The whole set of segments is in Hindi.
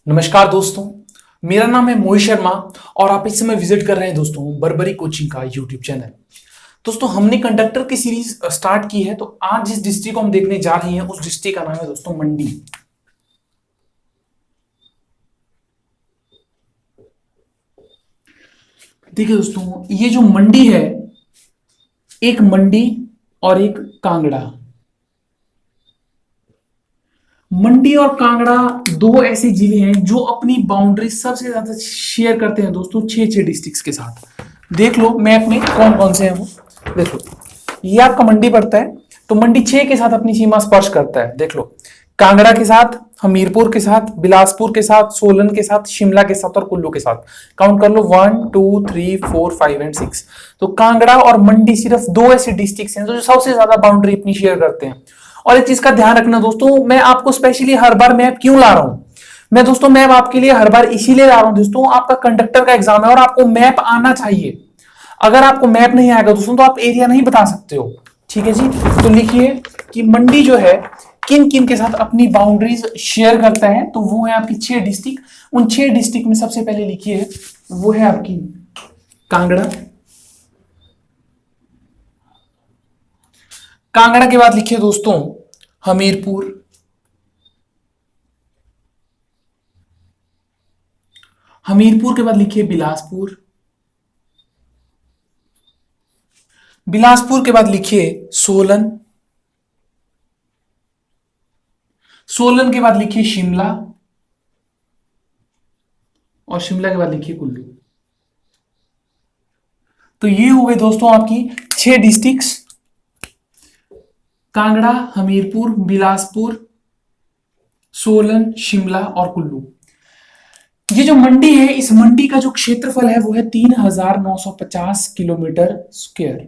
नमस्कार दोस्तों, मेरा नाम है मोहित शर्मा और आप इस समय विजिट कर रहे हैं दोस्तों बरबरी कोचिंग का यूट्यूब चैनल। दोस्तों हमने कंडक्टर की सीरीज स्टार्ट की है, तो आज जिस डिस्ट्रिक्ट को हम देखने जा रहे हैं उस डिस्ट्रिक्ट का नाम है दोस्तों मंडी। देखिए दोस्तों, ये जो मंडी है, एक मंडी और एक कांगड़ा। मंडी और कांगड़ा दो ऐसे जिले हैं जो अपनी बाउंड्री सबसे ज्यादा शेयर करते हैं दोस्तों छह डिस्ट्रिक्ट्स के साथ। देख लो मैप में कौन कौन से हैं वो। देख लो, ये आपका मंडी पड़ता है, तो मंडी 6 के साथ अपनी सीमा स्पर्श करता है। देख लो, कांगड़ा के साथ, हमीरपुर के साथ, बिलासपुर के साथ, सोलन के साथ, शिमला के साथ और कुल्लू के साथ। काउंट कर लो 1 2 3 4 5 एंड 6। तो कांगड़ा और मंडी सिर्फ दो ऐसे डिस्ट्रिक्ट हैं जो सबसे ज्यादा बाउंड्री अपनी शेयर करते हैं। और एक चीज का ध्यान रखना दोस्तों, मैं आपको स्पेशली हर बार मैप क्यों ला रहा हूं। मैं दोस्तों मैप आपके लिए हर बार इसीलिए ला रहा हूं दोस्तों, आपका कंडक्टर का एग्जाम है और आपको मैप आना चाहिए। अगर आपको मैप नहीं आएगा दोस्तों तो आप एरिया नहीं बता सकते हो। ठीक है जी, तो लिखिए कि मंडी जो है किन किन के साथ अपनी बाउंड्रीज शेयर करता है, तो वो है आपकी 6 डिस्ट्रिक्ट। उन 6 डिस्ट्रिक्ट में सबसे पहले लिखिए वो है आपकी कांगड़ा। कांगड़ा के बाद लिखिए दोस्तों हमीरपुर। हमीरपुर के बाद लिखिए बिलासपुर। बिलासपुर के बाद लिखिए सोलन। सोलन के बाद लिखिए शिमला। और शिमला के बाद लिखिए कुल्लू। तो ये हो गए दोस्तों आपकी 6 डिस्ट्रिक्ट्स, कांगड़ा, हमीरपुर, बिलासपुर, सोलन, शिमला और कुल्लू। ये जो मंडी है, इस मंडी का जो क्षेत्रफल है वो है 3950 किलोमीटर स्क्वायर।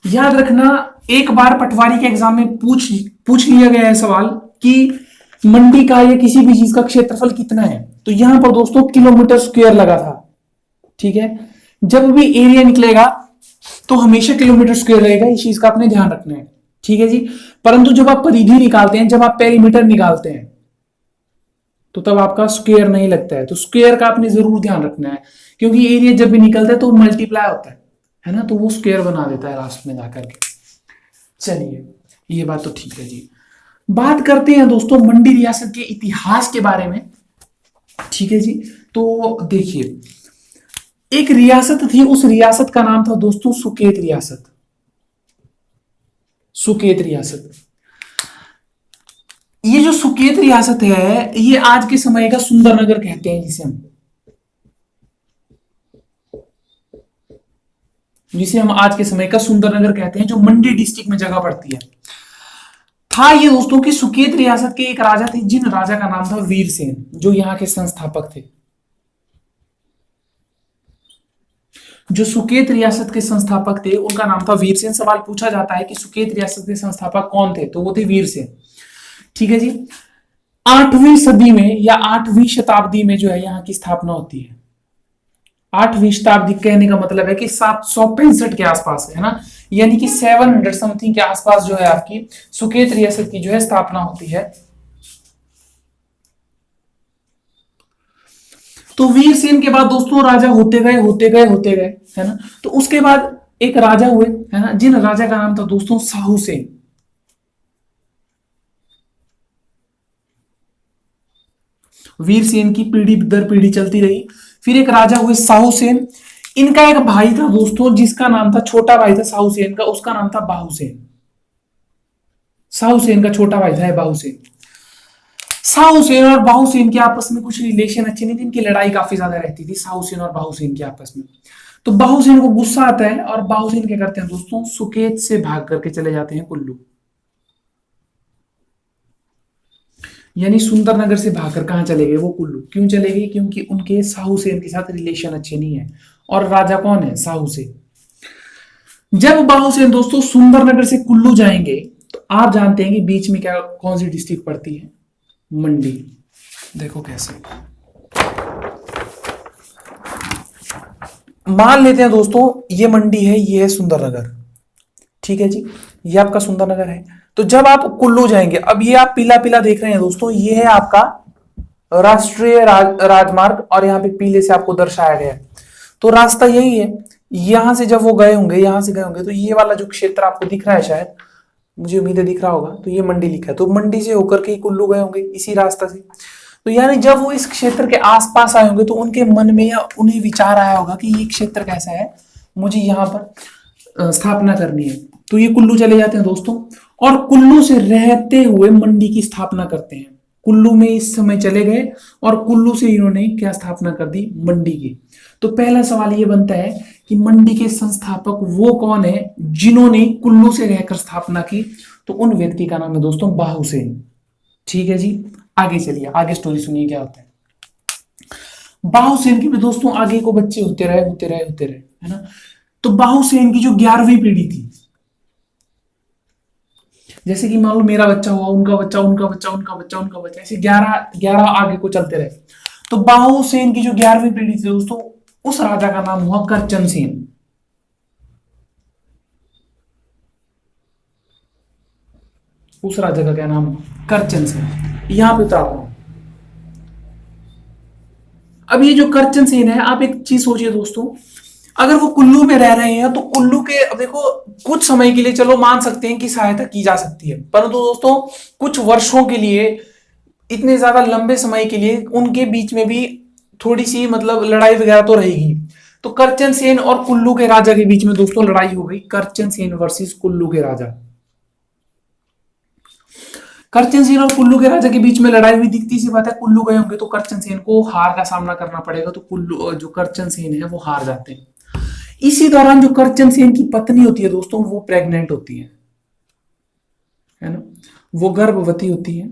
याद रखना, एक बार पटवारी के एग्जाम में पूछ लिया गया है सवाल कि मंडी का या किसी भी चीज का क्षेत्रफल कितना है, तो यहां पर दोस्तों किलोमीटर स्क्वायर लगा था। ठीक है, जब भी एरिया निकलेगा तो हमेशा किलोमीटर स्क्वायर रहेगा, इस चीज का आपने ध्यान रखना है। ठीक है जी, परंतु जब आप परिधि निकालते हैं, जब आप पेरीमीटर निकालते हैं, तो तब आपका स्क्वायर नहीं लगता है। तो स्क्वायर का आपने जरूर ध्यान रखना है, क्योंकि एरिया जब भी निकलता है तो मल्टीप्लाई होता है ना, तो वो स्क्वायर बना देता है लास्ट में जाकर के। चलिए, ये बात तो ठीक है जी। बात करते हैं दोस्तों मंडी रियासत के इतिहास के बारे में। ठीक है जी, तो देखिए, एक रियासत थी, उस रियासत का नाम था दोस्तों सुकेत रियासत। सुकेत रियासत, ये जो सुकेत रियासत है, ये आज के समय का सुंदरनगर कहते हैं, जिसे हम आज के समय का सुंदरनगर कहते हैं, जो मंडी डिस्ट्रिक्ट में जगह पड़ती है। था ये दोस्तों कि सुकेत रियासत के एक राजा थे, जिन राजा का नाम था वीरसेन, जो यहाँ के संस्थापक थे। जो सुकेत रियासत के संस्थापक थे उनका नाम था वीरसेन। सवाल पूछा जाता है कि सुकेत रियासत के संस्थापक कौन थे, तो वो थे वीरसेन। ठीक है जी, 8वीं सदी में या 8वीं शताब्दी में जो है यहाँ की स्थापना होती है। 8वीं शताब्दी कहने का मतलब है कि 765 के आसपास है ना, यानी कि 700 समथिंग के आसपास जो है आपकी सुकेत रियासत की जो है स्थापना होती है। तो वीरसेन के बाद दोस्तों राजा होते गए है ना। तो उसके बाद एक राजा हुए है ना, जिन राजा का नाम था दोस्तों साहू सेन। वीरसेन की पीढ़ी दर पीढ़ी चलती रही। फिर एक राजा हुए साहू सेन। इनका एक भाई था दोस्तों, जिसका नाम था, छोटा भाई था साहू सेन का, उसका नाम था बाहुसेन। साहू सेन का छोटा भाई था बाहुसेन। साहू सेन और बाहुसेन के आपस में कुछ रिलेशन अच्छे नहीं थे, इनकी लड़ाई काफी ज्यादा रहती थी साहू सेन और बाहुसेन के आपस में। तो बाहुसेन को गुस्सा आता है और बाहुसेन क्या करते हैं दोस्तों, सुकेत से भाग करके चले जाते हैं कुल्लू। यानी सुंदरनगर से भागकर कहां चले गए, वो कुल्लू। क्यों चले गए, क्योंकि उनके साहू सेन के साथ रिलेशन अच्छे नहीं है। और राजा कौन है, साहू सेन। जब बाहुसेन दोस्तों सुंदरनगर से कुल्लू जाएंगे, तो आप जानते हैं कि बीच में क्या कौन सी डिस्ट्रिक्ट पड़ती है, मंडी। देखो कैसे, मान लेते हैं दोस्तों ये मंडी है, ये है सुंदरनगर। ठीक है जी, ये आपका सुंदरनगर है। तो जब आप कुल्लू जाएंगे, अब ये आप पीला पीला देख रहे हैं दोस्तों, ये है आपका राष्ट्रीय राजमार्ग, और यहाँ पे पीले से आपको दर्शाया गया है। तो रास्ता यही है, यहां से जब वो गए होंगे, यहां से गए होंगे, तो ये वाला जो क्षेत्र आपको दिख रहा है, शायद मुझे उम्मीद है दिख रहा होगा, तो ये मंडी लिखा है, तो मंडी से होकर के कुल्लू गए होंगे इसी रास्ता से। तो यानी जब वो इस क्षेत्र के आसपास आए होंगे तो उनके मन में या उन्हें विचार आया होगा कि ये क्षेत्र कैसा है, मुझे यहाँ पर स्थापना करनी है। तो ये कुल्लू चले जाते हैं दोस्तों, और कुल्लू से रहते हुए मंडी की स्थापना करते हैं। कुल्लू में इस समय चले गए और कुल्लू से इन्होंने क्या स्थापना कर दी, मंडी की। तो पहला सवाल ये बनता है कि मंडी के संस्थापक वो कौन है जिन्होंने कुल्लू से रहकर स्थापना की, तो उन व्यक्ति का नाम है दोस्तों बाहुसेन। ठीक है जी, आगे चलिए, आगे स्टोरी सुनिए क्या होता है। बाहुसेन के भी दोस्तों आगे को बच्चे होते रहे होते रहे होते रहे, है ना। तो बाहुसेन की जो 11वीं पीढ़ी थी, जैसे कि मान लो मेरा बच्चा हुआ, उनका बच्चा, उनका बच्चा, उनका बच्चा, उनका बच्चा, ऐसे 11 आगे को चलते रहे। तो बाहुसेन की जो 11वीं पीढ़ी थी दोस्तों, उस राजा का नाम हुआ करचन सेन। उस राजा का क्या नाम, करचन सेन। यहां पे उतार रहा हूं। अब ये जो करचन सेन है, आप एक चीज सोचिए दोस्तों, अगर वो कुल्लू में रह रहे हैं तो कुल्लू के, अब देखो कुछ समय के लिए चलो मान सकते हैं कि सहायता की जा सकती है, परंतु दोस्तों कुछ वर्षों के लिए, इतने ज्यादा लंबे समय के लिए उनके बीच में भी थोड़ी सी मतलब लड़ाई वगैरह तो रहेगी। तो करचन सेन और कुल्लू के राजा के बीच में दोस्तों लड़ाई हो गई, करचन सेन वर्सेस कुल्लू के राजा। करचन सेन और कुल्लू के राजा के बीच में लड़ाई हुई, दिखती सी बात है, कुल्लू गए होंगे तो करचन सेन को हार का सामना करना पड़ेगा, तो कुल्लू जो करचन सेन है वो हार जाते हैं। इसी दौरान जो करचन सेन की पत्नी होती है दोस्तों, वो प्रेग्नेंट होती है ना, वो गर्भवती होती है।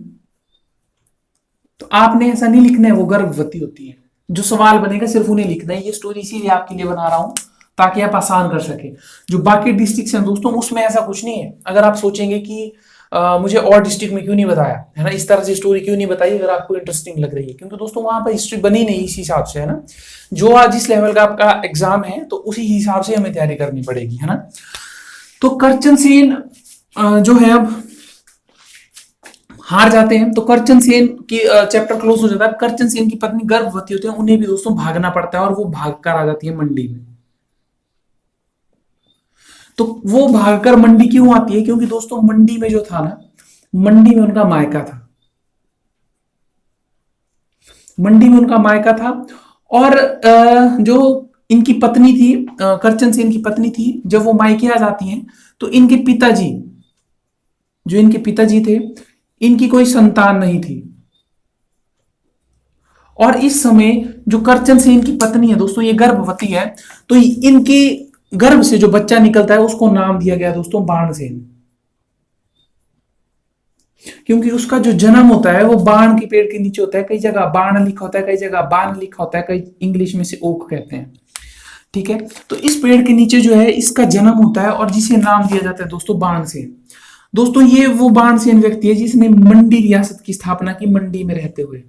तो आपने ऐसा नहीं लिखना है वो गर्भवती होती है, जो सवाल बनेगा सिर्फ उन्हें लिखना है। ये स्टोरी इसीलिए आपके लिए बना रहा हूं ताकि आप आसान कर सके। जो बाकी डिस्ट्रिक्ट हैं दोस्तों, उसमें ऐसा कुछ नहीं है। अगर आप सोचेंगे कि मुझे और डिस्ट्रिक्ट में क्यों नहीं बताया, है ना, इस तरह से स्टोरी क्यों नहीं बताई, अगर आपको इंटरेस्टिंग लग रही है, क्योंकि दोस्तों वहां पर हिस्ट्री बनी नहीं इस हिसाब से, है ना। जो आज जिस लेवल का आपका एग्जाम है, तो उसी हिसाब से हमें तैयारी करनी पड़ेगी, है ना। तो करचन सेन जो है अब हार जाते हैं, तो करचन सेन की चैप्टर क्लोज हो जाता है। करचन सेन की पत्नी गर्भवती होती है, उन्हें भी दोस्तों भागना पड़ता है, और वो भागकर आ जाती है मंडी में। तो वो भागकर मंडी क्यों आती है, क्योंकि दोस्तों मंडी में जो था ना, मंडी में उनका मायका था, मंडी में उनका मायका था। और जो इनकी पत्नी थी, करचन सेन की पत्नी थी, जब वो मायके आ जाती हैं तो इनके पिताजी, जो इनके पिताजी थे, इनकी कोई संतान नहीं थी। और इस समय जो करचन सेन की पत्नी है दोस्तों, ये गर्भवती है, तो इनकी गर्भ से जो बच्चा निकलता है उसको नाम दिया गया दोस्तों बाणसेन, क्योंकि उसका जो जन्म होता है वो बाण के पेड़ के नीचे होता है। कई जगह बाण लिखा होता है, कई जगह बाण लिखा होता है, कई इंग्लिश में से ओक कहते हैं, ठीक है। तो इस पेड़ के नीचे जो है इसका जन्म होता है, और जिसे नाम दिया जाता है दोस्तों बाणसेन। दोस्तों ये वो बाणसेन व्यक्ति है जिसने मंडी रियासत की स्थापना की, मंडी में रहते हुए।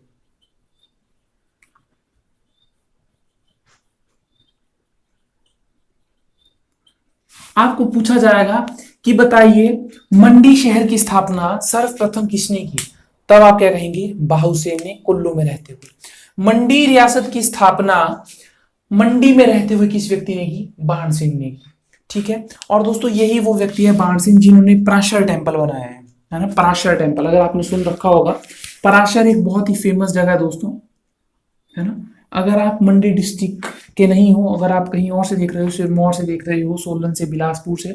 आपको पूछा जाएगा कि बताइए मंडी शहर की स्थापना सर्वप्रथम किसने की, तब आप क्या कहेंगे, बाहुसेन ने, कुल्लू में रहते हुए। मंडी रियासत की स्थापना मंडी में रहते हुए किस व्यक्ति ने की, बाणसेन ने की, ठीक है। और दोस्तों यही वो व्यक्ति है बाणसेन जिन्होंने पराशर टेम्पल बनाया है ना। पराशर टेम्पल अगर आपने सुन रखा होगा, पराशर एक बहुत ही फेमस जगह है दोस्तों, है ना। अगर आप मंडी डिस्ट्रिक्ट के नहीं हो, अगर आप कहीं और से देख रहे हो, सिरमौर से देख रहे हो, सोलन से, बिलासपुर से,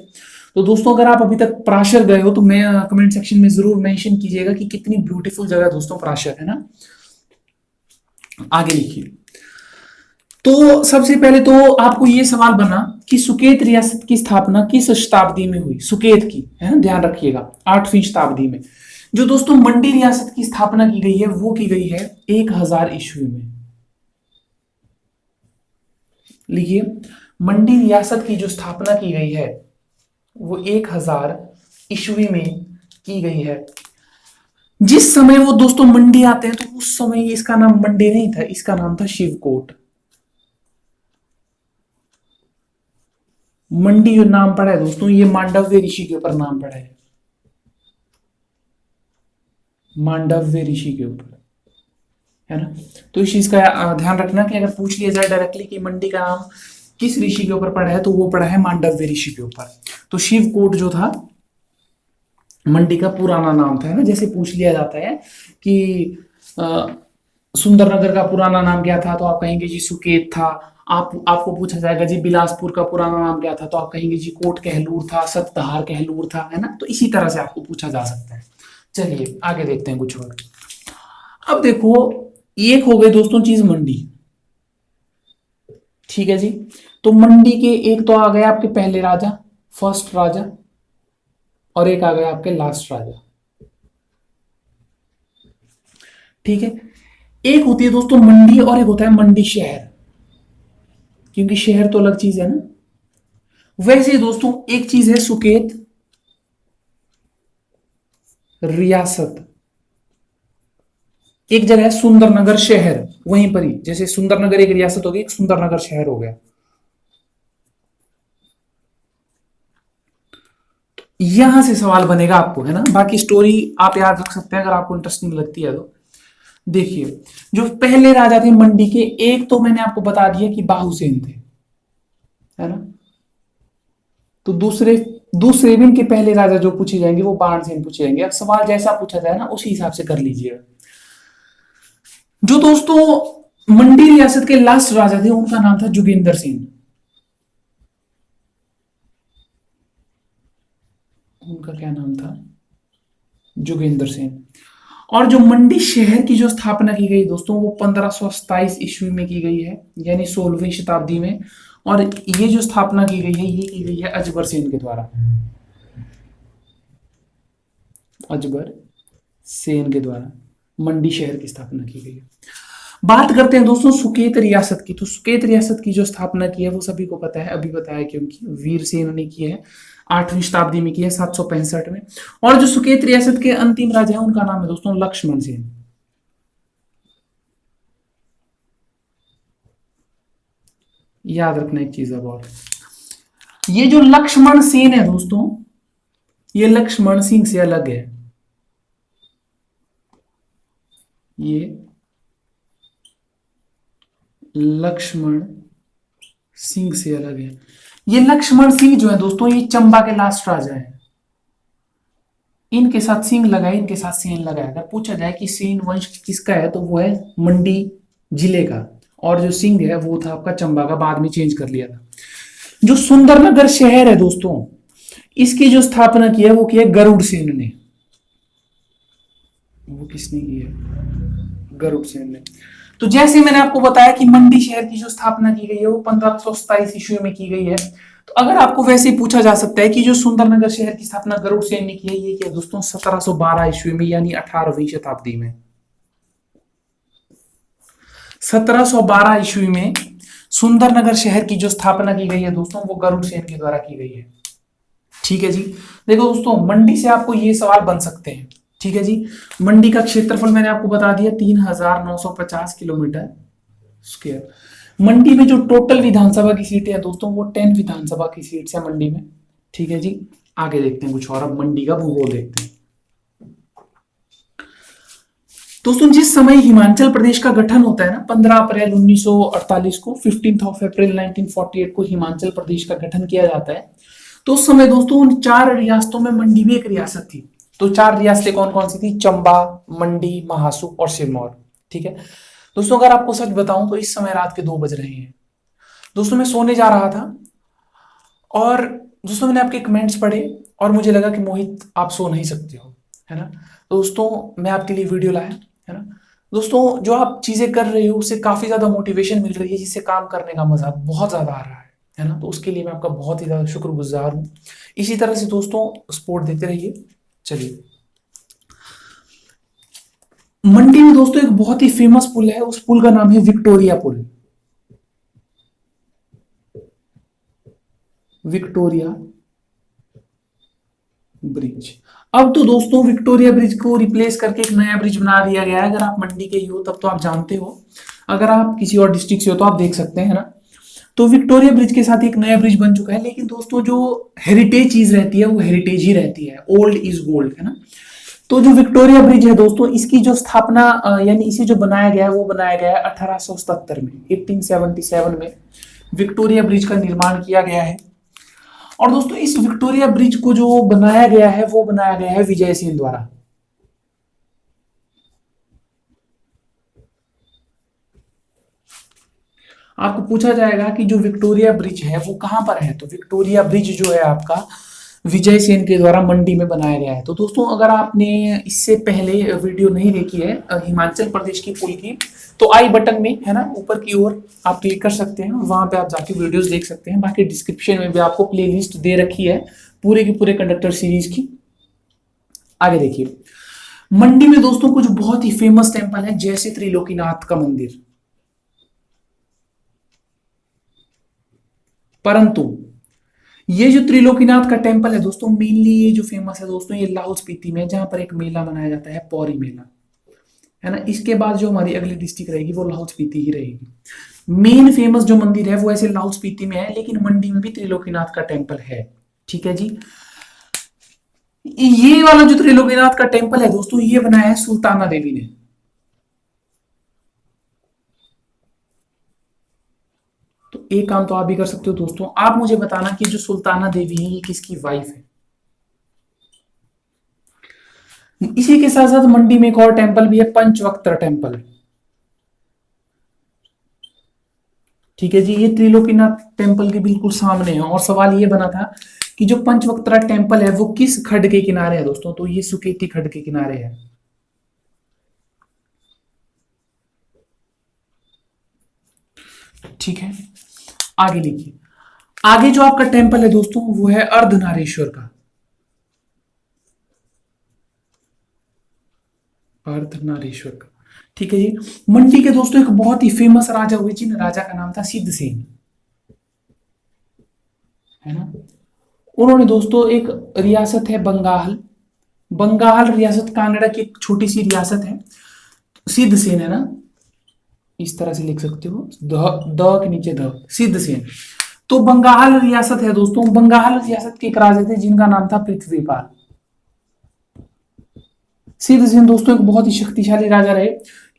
तो दोस्तों अगर आप अभी तक पराशर गए हो तो मैं कमेंट सेक्शन में जरूर मेंशन कीजिएगा कि कितनी ब्यूटीफुल जगह है दोस्तों पराशर, है ना। आगे लिखिए। तो सबसे पहले तो आपको ये सवाल बना कि सुकेत रियासत की स्थापना किस शताब्दी में हुई, सुकेत की, है ना, ध्यान रखिएगा, 8वीं शताब्दी में। जो दोस्तों मंडी रियासत की स्थापना की गई है वो की गई है 1000 ईस्वी में। लिखिए, मंडी रियासत की जो स्थापना की गई है वो 1000 ईस्वी में की गई है। जिस समय वो दोस्तों मंडी आते हैं तो उस समय इसका नाम मंडी नहीं था, इसका नाम था शिवकोट। मंडी जो नाम पड़ा है दोस्तों, ये मांडव्य ऋषि के ऊपर नाम पड़ा है, मांडव्य ऋषि के ऊपर। है ना। तो इस चीज का ध्यान रखना कि अगर पूछ लिया जाए डायरेक्टली कि मंडी का नाम किस ऋषि के ऊपर पड़ा है, तो वो पड़ा है मांडव्य ऋषि के ऊपर। तो शिवकोट जो था मंडी का पुराना नाम था, है ना। जैसे पूछ लिया जाता है कि सुंदरनगर का पुराना नाम क्या था, तो आप कहेंगे जी सुकेत था। आपको पूछा जाएगा जी बिलासपुर का पुराना नाम क्या था, तो आप कहेंगे जी कोट कहलूर था, सतधार कहलूर था, है ना। तो इसी तरह से आपको पूछा जा सकता है। चलिए आगे देखते हैं कुछ और। अब देखो, एक हो गई दोस्तों चीज मंडी, ठीक है जी। तो मंडी के एक तो आ गए आपके पहले राजा, फर्स्ट राजा, और एक आ गया आपके लास्ट राजा, ठीक है। एक होती है दोस्तों मंडी और एक होता है मंडी शहर, क्योंकि शहर तो अलग चीज है ना। वैसे दोस्तों एक चीज है सुकेत रियासत, एक जगह है सुंदरनगर शहर, वहीं पर ही जैसे सुंदरनगर एक रियासत हो गई, एक सुंदरनगर शहर हो गया। यहां से सवाल बनेगा आपको, है ना। बाकी स्टोरी आप याद रख सकते हैं अगर आपको इंटरेस्टिंग लगती है तो। देखिए, जो पहले राजा थे मंडी के, एक तो मैंने आपको बता दिया कि बाहुसेन थे, है ना। तो दूसरे दूसरे भी इनके पहले राजा जो पूछे जाएंगे वो बाणसेन पूछे जाएंगे। अब सवाल जैसा पूछा जाए ना उसी हिसाब से कर लीजिएगा। जो दोस्तों मंडी रियासत के लास्ट राजा थे उनका नाम था जोगेंद्र सिंह। उनका क्या नाम था? जोगेंद्र सिंह। और जो मंडी शहर की जो स्थापना की गई दोस्तों, वो 1527 ईस्वी में की गई है, यानी 16वीं शताब्दी में। और ये जो स्थापना की गई है ये की गई है अजबर सेन के द्वारा। अजबर सेन के द्वारा मंडी शहर की स्थापना की गई है। बात करते हैं दोस्तों सुकेत रियासत की। तो सुकेत रियासत की जो स्थापना की है वो सभी को पता है, अभी बताया क्योंकि वीर सेन ने की है, 8वीं शताब्दी में की है, 765 में। और जो सुकेत रियासत के अंतिम राजा है उनका नाम है दोस्तों लक्ष्मण सेन। याद रखना एक चीज अब और, ये जो लक्ष्मण सेन है दोस्तों, ये लक्ष्मण सिंह से अलग है। ये लक्ष्मण सिंह से अलग है। ये लक्ष्मण सिंह जो है दोस्तों, ये चंबा के लास्ट राजा है। इनके साथ सिंह लगाए, इनके साथ सेन लगाए। अगर पूछा जाए कि सेन वंश किसका है, तो वो है मंडी जिले का, और जो सिंह है वो था आपका चंबा का, बाद में चेंज कर लिया था। जो सुंदरनगर शहर है दोस्तों, इसकी जो स्थापना की है वो की है गरुड़ सेन ने। वो किसने की है? गरुड़ सेन ने। तो जैसे मैंने आपको बताया कि मंडी शहर की जो स्थापना की गई है वो 1527 ईस्वी में की गई है। तो अगर आपको वैसे ही पूछा जा सकता है कि जो सुंदरनगर शहर की स्थापना गरुड़ सेन ने की है, ये क्या दोस्तों 1712 ईस्वी में, यानी 18वीं शताब्दी में। 1712 ईस्वी में सुंदरनगर शहर की जो स्थापना की गई है दोस्तों, वो गरुड़ सेन के द्वारा की गई है। ठीक है जी। देखो दोस्तों, मंडी से आपको ये सवाल बन सकते हैं। ठीक है जी। मंडी का क्षेत्रफल मैंने आपको बता दिया 3950 किलोमीटर स्क्वायर। मंडी में जो टोटल विधानसभा की सीटें हैं दोस्तों, वो 10 विधानसभा की सीट्स है मंडी में। ठीक है जी। आगे देखते हैं कुछ और, अब मंडी का भूगोल देखते हैं दोस्तों। जिस समय हिमाचल प्रदेश का गठन होता है ना, 15 अप्रैल 1948 को, 15 अप्रैल 1948 को हिमाचल प्रदेश का गठन किया जाता है। तो उस समय दोस्तों उन 4 रियासतों में मंडी भी एक रियासत थी। तो 4 रियासतें कौन कौन सी थी? चंबा, मंडी, महासू और सिरमौर। ठीक है दोस्तों, अगर आपको सच बताऊं तो इस समय रात के 2 बज रहे हैं दोस्तों। मैं सोने जा रहा था और दोस्तों मैंने आपके कमेंट्स पढ़े और मुझे लगा कि मोहित आप सो नहीं सकते हो, है ना। दोस्तों मैं आपके लिए वीडियो लाया, है ना। दोस्तों जो आप चीजें कर रहे हो उससे काफी ज्यादा मोटिवेशन मिल रही है, जिससे काम करने का मजा बहुत ज्यादा आ रहा है ना। तो उसके लिए मैं आपका बहुत ही ज्यादा शुक्रगुजार हूँ। इसी तरह से दोस्तों सपोर्ट देते रहिए। चलिए, मंडी में दोस्तों एक बहुत ही फेमस पुल है, उस पुल का नाम है विक्टोरिया पुल। Victoria bridge. अब तो दोस्तों विक्टोरिया ब्रिज को रिप्लेस करके एक नया ब्रिज बना दिया गया है। अगर आप मंडी के ही हो तब तो आप जानते हो, अगर आप किसी और डिस्ट्रिक्ट से हो तो आप देख सकते हैं, है ना। तो विक्टोरिया ब्रिज के साथ एक नया ब्रिज बन चुका है। लेकिन दोस्तों जो हेरिटेज चीज रहती है वो हेरिटेज ही रहती है, ओल्ड इज गोल्ड, है ना। तो जो विक्टोरिया ब्रिज है दोस्तों, इसकी जो स्थापना यानी इसे जो बनाया गया है वो बनाया गया है 1877 में, 1877 में विक्टोरिया ब्रिज का निर्माण किया गया है। और दोस्तों इस विक्टोरिया ब्रिज को जो बनाया गया है वो बनाया गया है विजय सेन द्वारा। आपको पूछा जाएगा कि जो विक्टोरिया ब्रिज है वो कहां पर है, तो विक्टोरिया ब्रिज जो है आपका विजय सेन के द्वारा मंडी में बनाया गया है। तो दोस्तों अगर आपने इससे पहले वीडियो नहीं देखी है हिमाचल प्रदेश की पुल की, तो आई बटन में है ना ऊपर की ओर आप क्लिक कर सकते हैं, वहां पे आप जाके वीडियोस देख सकते हैं। बाकी डिस्क्रिप्शन में भी आपको प्लेलिस्ट दे रखी है पूरे की पूरे कंडक्टर सीरीज की। आगे देखिए, मंडी में दोस्तों कुछ बहुत ही फेमस टेम्पल है, जैसे त्रिलोकीनाथ का मंदिर। परंतु ये जो त्रिलोकीनाथ का टेम्पल है दोस्तों, मेनली ये जो फेमस है दोस्तों, ये लाहौल स्पीति में, जहां पर एक मेला मनाया जाता है पौरी मेला, है ना। इसके बाद जो हमारी अगली डिस्ट्रिक्ट रहेगी वो लाहौल स्पीति ही रहेगी। मेन फेमस जो मंदिर है वो ऐसे लाहौल स्पीति में है, लेकिन मंडी में भी त्रिलोकीनाथ का टेम्पल है। ठीक है जी। ये वाला जो त्रिलोकीनाथ का टेम्पल है दोस्तों, ये बनाया है सुल्ताना देवी ने। तो एक काम तो आप भी कर सकते हो दोस्तों, आप मुझे बताना कि जो सुल्ताना देवी है ये किसकी वाइफ है। इसी के साथ साथ मंडी में एक और टेम्पल भी है, पंचवक्त्र टेम्पल। ठीक है जी, ये त्रिलोकीनाथ टेम्पल के बिल्कुल सामने है। और सवाल ये बना था कि जो पंचवक्त्र टेम्पल है वो किस खड्ड के किनारे है दोस्तों, तो ये सुकेती खड्ड के किनारे है। ठीक है, आगे लिखिए। आगे जो आपका टेम्पल है दोस्तों वो है अर्धनारीश्वर का। अर्धनारीश्वर का, ठीक है जी। मंडी के दोस्तों एक बहुत ही फेमस राजा हुए, जिन राजा का नाम था सिद्धसेन, है ना। उन्होंने दोस्तों एक रियासत है बंगाल, बंगाल रियासत कांगड़ा की एक छोटी सी रियासत है, सिद्धसेन, है ना। इस तरह से लिख सकते हो, द के नीचे द, सिद्धसेन। तो बंगाल रियासत है दोस्तों, बंगाल रियासत के एक राजा थे जिनका नाम था पृथ्वीपाल। सिद्धसेन दोस्तों एक बहुत ही शक्तिशाली राजा रहे।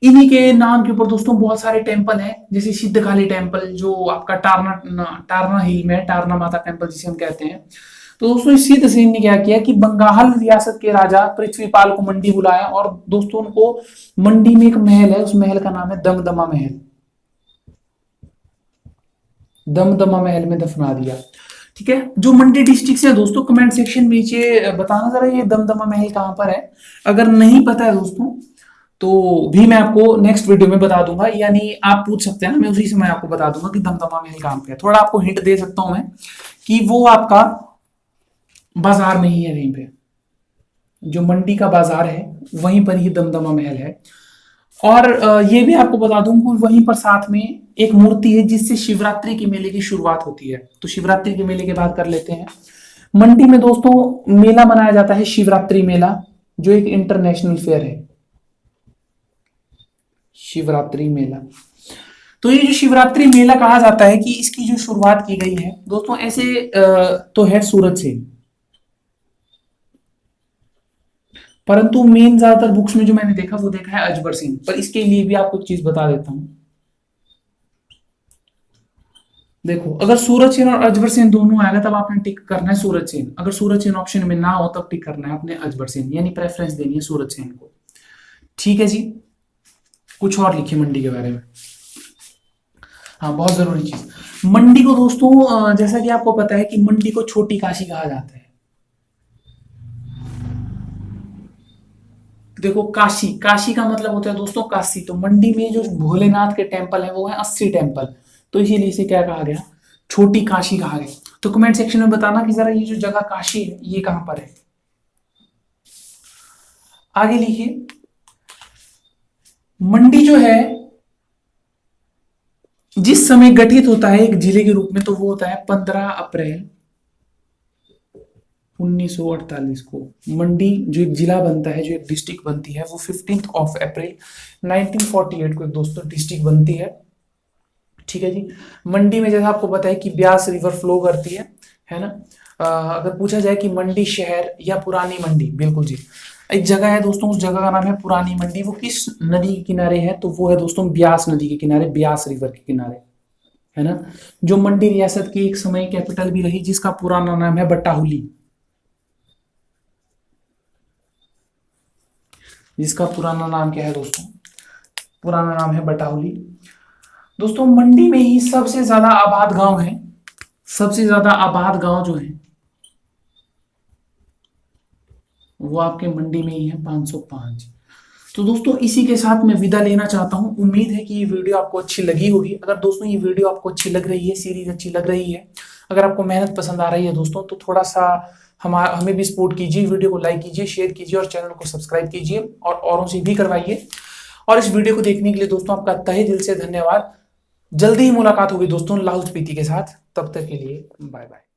इन्हीं के नाम के ऊपर दोस्तों बहुत सारे टेम्पल हैं, जैसे सिद्धकाली टेम्पल जो आपका टारना हिल में, टारना माता टेम्पल जिसे हम कहते हैं। तो दोस्तों इस सिद्धसेन ने क्या किया कि बंगाल रियासत के राजा पृथ्वीपाल को मंडी बुलाया, और दोस्तों उनको मंडी में एक महल है, उस महल का नाम है दमदमा महल, दमदमा महल में दफना दिया। ठीक है, जो मंडी डिस्ट्रिक्ट से दोस्तों कमेंट सेक्शन में नीचे बताना जरा ये दमदमा महल कहां पर है। अगर नहीं पता है दोस्तों तो भी मैं आपको नेक्स्ट वीडियो में बता दूंगा, यानी आप पूछ सकते हैं ना, मैं उसी समय आपको बता दूंगा कि दमदमा महल कहां पे है। थोड़ा आपको हिंट दे सकता हूं मैं कि वो आपका बाजार में ही है, वहीं पे जो मंडी का बाजार है वहीं पर ही दमदमा महल है। और ये भी आपको बता दूं कि वहीं पर साथ में एक मूर्ति है जिससे शिवरात्रि के मेले की शुरुआत होती है। तो शिवरात्रि के मेले की बात कर लेते हैं। मंडी में दोस्तों मेला मनाया जाता है शिवरात्रि मेला, जो एक इंटरनेशनल फेयर है, शिवरात्रि मेला। तो ये जो शिवरात्रि मेला कहा जाता है कि इसकी जो शुरुआत की गई है दोस्तों, ऐसे तो है सूरत से, परंतु मेन ज्यादातर बुक्स में जो मैंने देखा वो देखा है अजबर सिंह। पर इसके लिए भी आपको एक चीज बता देता हूं, देखो अगर सूरज सेन और अजबर सेन दोनों आएगा तब आपने टिक करना है सूरज सेन, अगर सूरज सेन ऑप्शन में ना हो तब टिक करना है आपने अजबर सेन, यानी प्रेफरेंस देनी है सूरज सेन को। ठीक है जी, कुछ और लिखिए मंडी के बारे में। हाँ, बहुत जरूरी चीज, मंडी को दोस्तों जैसा कि आपको पता है कि मंडी को छोटी काशी कहा जाता है। देखो काशी, काशी का मतलब होता है दोस्तों काशी। तो मंडी में जो भोलेनाथ के टेम्पल है वो है 80 टेम्पल, तो इसीलिए इसे क्या कहा गया, छोटी काशी कहा गया। तो कमेंट सेक्शन में बताना कि जरा ये जो जगह काशी है ये कहां पर है। आगे लिखिए, मंडी जो है जिस समय गठित होता है एक जिले के रूप में, तो वो होता है 15 अप्रैल 1948 को। मंडी जो एक जिला बनता है, जो एक डिस्ट्रिक्ट बनती है, वो 15 अप्रैल 1948 को एक दोस्तों डिस्ट्रिक्ट बनती है। ठीक है जी। मंडी में जैसा आपको पता है कि ब्यास रिवर फ्लो करती है ना। अगर पूछा जाए कि मंडी शहर या पुरानी मंडी, बिल्कुल जी, एक जगह है दोस्तों, उस जगह का नाम है पुरानी मंडी। वो किस नदी के किनारे है? तो वो है दोस्तों ब्यास नदी के किनारे, ब्यास रिवर के किनारे, है ना। जो मंडी रियासत की एक समय कैपिटल भी रही, जिसका पुराना नाम है बटाहुली, जिसका पुराना नाम क्या है दोस्तों? पुराना नाम है बटाहुली। दोस्तों मंडी में ही सबसे ज्यादा आबाद गांव है, सबसे ज्यादा आबाद गांव जो है वो आपके मंडी में ही है, 505। तो दोस्तों इसी के साथ मैं विदा लेना चाहता हूं। उम्मीद है कि ये वीडियो आपको अच्छी लगी होगी। अगर दोस्तों ये वीडियो आपको अच्छी लग रही है, सीरीज अच्छी लग रही है, अगर आपको मेहनत पसंद आ रही है दोस्तों, तो थोड़ा सा हमें भी सपोर्ट कीजिए, वीडियो को लाइक कीजिए, शेयर कीजिए और चैनल को सब्सक्राइब कीजिए और औरों से भी करवाइए। और इस वीडियो को देखने के लिए दोस्तों आपका तहे दिल से धन्यवाद। जल्दी ही मुलाकात होगी दोस्तों लाहौल स्पीति के साथ, तब तक के लिए बाय बाय।